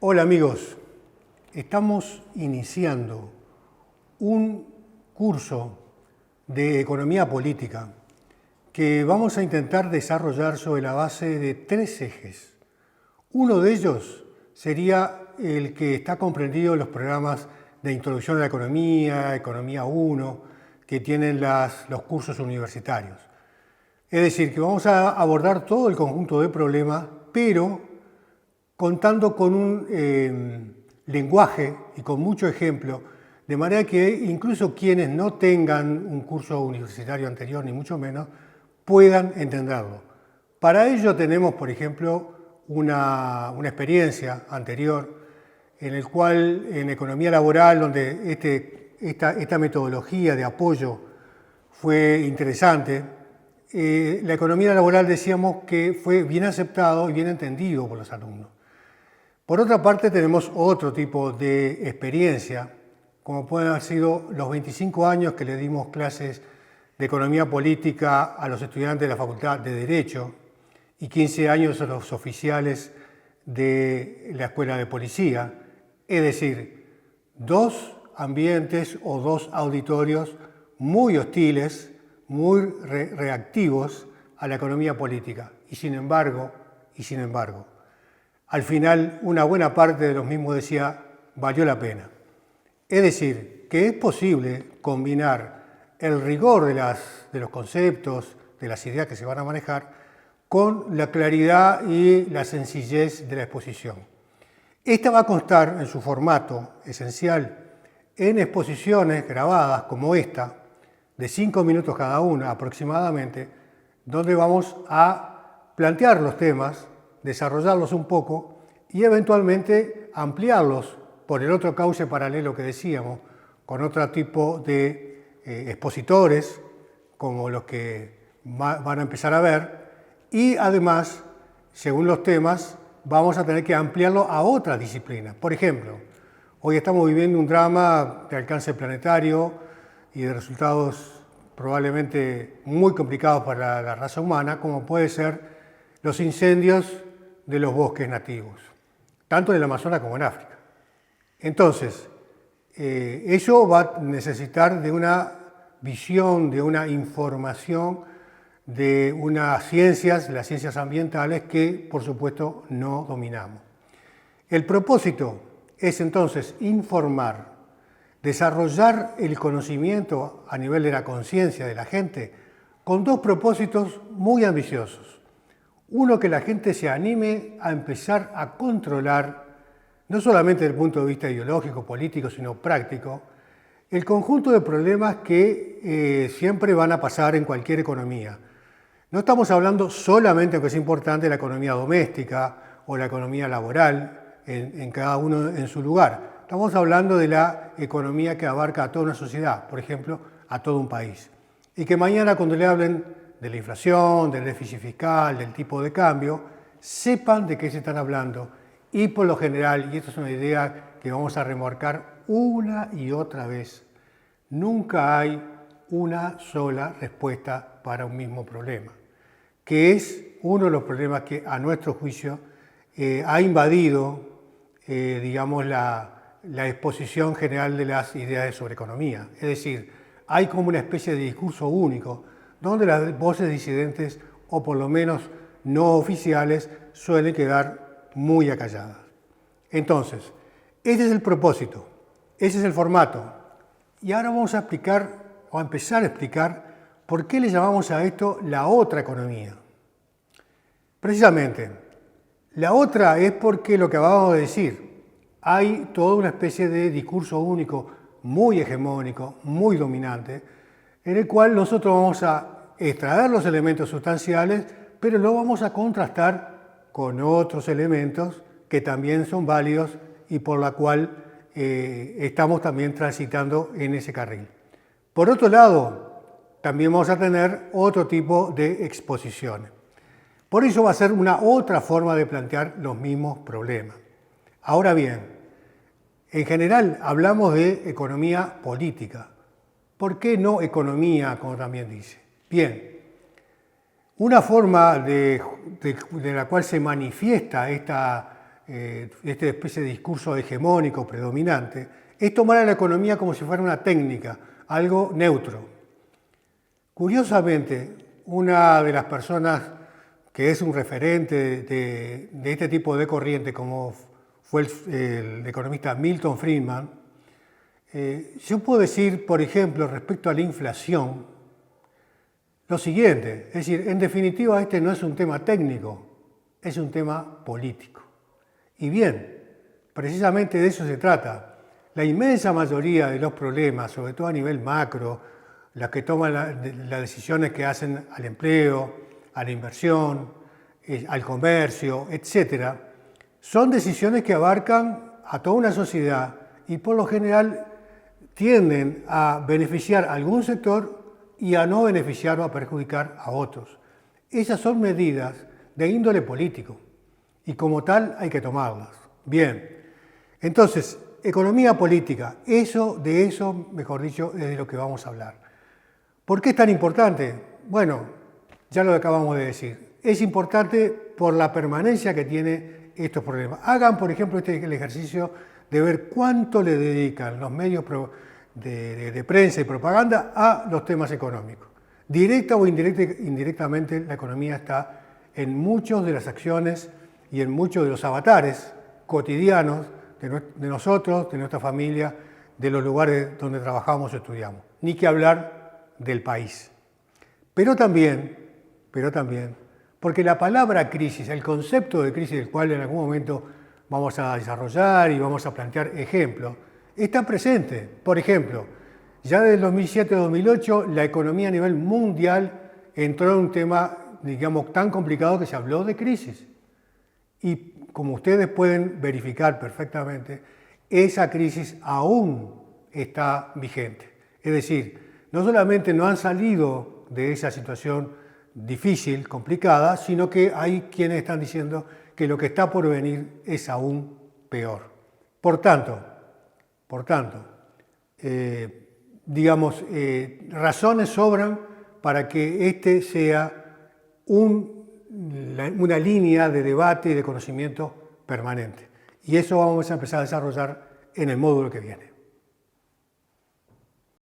Hola amigos, estamos iniciando un curso de economía política que vamos a intentar desarrollar sobre la base de tres ejes. Uno de ellos sería el que está comprendido en los programas de introducción a la economía, Economía 1, que tienen los cursos universitarios. Es decir, que vamos a abordar todo el conjunto de problemas, pero contando con un lenguaje y con mucho ejemplo, de manera que incluso quienes no tengan un curso universitario anterior, ni mucho menos, puedan entenderlo. Para ello tenemos, por ejemplo, una experiencia anterior en el cual en economía laboral, donde esta metodología de apoyo fue interesante, la economía laboral decíamos que fue bien aceptado y bien entendido por los alumnos. Por otra parte, tenemos otro tipo de experiencia, como pueden haber sido los 25 años que le dimos clases de economía política a los estudiantes de la Facultad de Derecho y 15 años a los oficiales de la Escuela de Policía, es decir, dos ambientes o dos auditorios muy hostiles, muy reactivos a la economía política. Y sin embargo, al final una buena parte de los mismos decía, valió la pena. Es decir, que es posible combinar el rigor de los conceptos, de las ideas que se van a manejar, con la claridad y la sencillez de la exposición. Esta va a constar en su formato esencial en exposiciones grabadas como esta, de 5 minutos cada una aproximadamente, donde vamos a plantear los temas, desarrollarlos un poco y eventualmente ampliarlos por el otro cauce paralelo que decíamos, con otro tipo de expositores, como los que van a empezar a ver, y además, según los temas, vamos a tener que ampliarlo a otras disciplinas. Por ejemplo, hoy estamos viviendo un drama de alcance planetario y de resultados probablemente muy complicados para la raza humana, como puede ser los incendios de los bosques nativos, tanto en el Amazonas como en África. Entonces, eso va a necesitar de una visión, de una información, de unas ciencias, las ciencias ambientales, que por supuesto no dominamos. El propósito es entonces informar, desarrollar el conocimiento a nivel de la conciencia de la gente con dos propósitos muy ambiciosos. Uno, que la gente se anime a empezar a controlar, no solamente desde el punto de vista ideológico, político, sino práctico, el conjunto de problemas que siempre van a pasar en cualquier economía. No estamos hablando solamente, aunque es importante, de la economía doméstica o la economía laboral, en cada uno en su lugar. Estamos hablando de la economía que abarca a toda una sociedad, por ejemplo, a todo un país. Y que mañana, cuando le hablen de la inflación, del déficit fiscal, del tipo de cambio, sepan de qué se están hablando. Y por lo general, y esta es una idea que vamos a remarcar una y otra vez, nunca hay una sola respuesta para un mismo problema, que es uno de los problemas que, a nuestro juicio, ha invadido, digamos, la exposición general de las ideas sobre economía. Es decir, hay como una especie de discurso único, donde las voces disidentes, o por lo menos no oficiales, suelen quedar muy acalladas. Entonces, ese es el propósito, ese es el formato. Y ahora vamos a explicar, o a empezar a explicar, por qué le llamamos a esto la otra economía. Precisamente, la otra es porque lo que acabamos de decir, hay toda una especie de discurso único, muy hegemónico, muy dominante, en el cual nosotros vamos a extraer los elementos sustanciales, pero lo vamos a contrastar con otros elementos que también son válidos y por la cual estamos también transitando en ese carril. Por otro lado, también vamos a tener otro tipo de exposiciones. Por eso va a ser una otra forma de plantear los mismos problemas. Ahora bien, en general hablamos de economía política. ¿Por qué no economía, como también dice? Bien, una forma de la cual se manifiesta esta esta especie de discurso hegemónico predominante, es tomar a la economía como si fuera una técnica, algo neutro. Curiosamente, una de las personas que es un referente de este tipo de corriente, como fue el economista Milton Friedman, yo puedo decir, por ejemplo, respecto a la inflación, lo siguiente, es decir, en definitiva este no es un tema técnico, es un tema político. Y bien, precisamente de eso se trata. La inmensa mayoría de los problemas, sobre todo a nivel macro, las que toman las decisiones que hacen al empleo, a la inversión, al comercio, etc., son decisiones que abarcan a toda una sociedad y por lo general tienden a beneficiar a algún sector y a no beneficiar o a perjudicar a otros. Esas son medidas de índole político y como tal hay que tomarlas. Bien, entonces, economía política, de eso, mejor dicho, es de lo que vamos a hablar. ¿Por qué es tan importante? Bueno, ya lo acabamos de decir. Es importante por la permanencia que tiene estos problemas. Hagan, por ejemplo, el ejercicio de ver cuánto le dedican los medios de prensa y propaganda a los temas económicos. Directa o indirectamente, la economía está en muchas de las acciones y en muchos de los avatares cotidianos de nosotros, de nuestra familia, de los lugares donde trabajamos o estudiamos. Ni que hablar del país. Pero también, porque la palabra crisis, el concepto de crisis del cual en algún momento vamos a desarrollar y vamos a plantear ejemplos, está presente. Por ejemplo, ya desde el 2007-2008 la economía a nivel mundial entró en un tema, digamos, tan complicado que se habló de crisis. Y como ustedes pueden verificar perfectamente, esa crisis aún está vigente. Es decir, no solamente no han salido de esa situación difícil, complicada, sino que hay quienes están diciendo que lo que está por venir es aún peor. Por tanto, razones sobran para que este sea una línea de debate y de conocimiento permanente. Y eso vamos a empezar a desarrollar en el módulo que viene.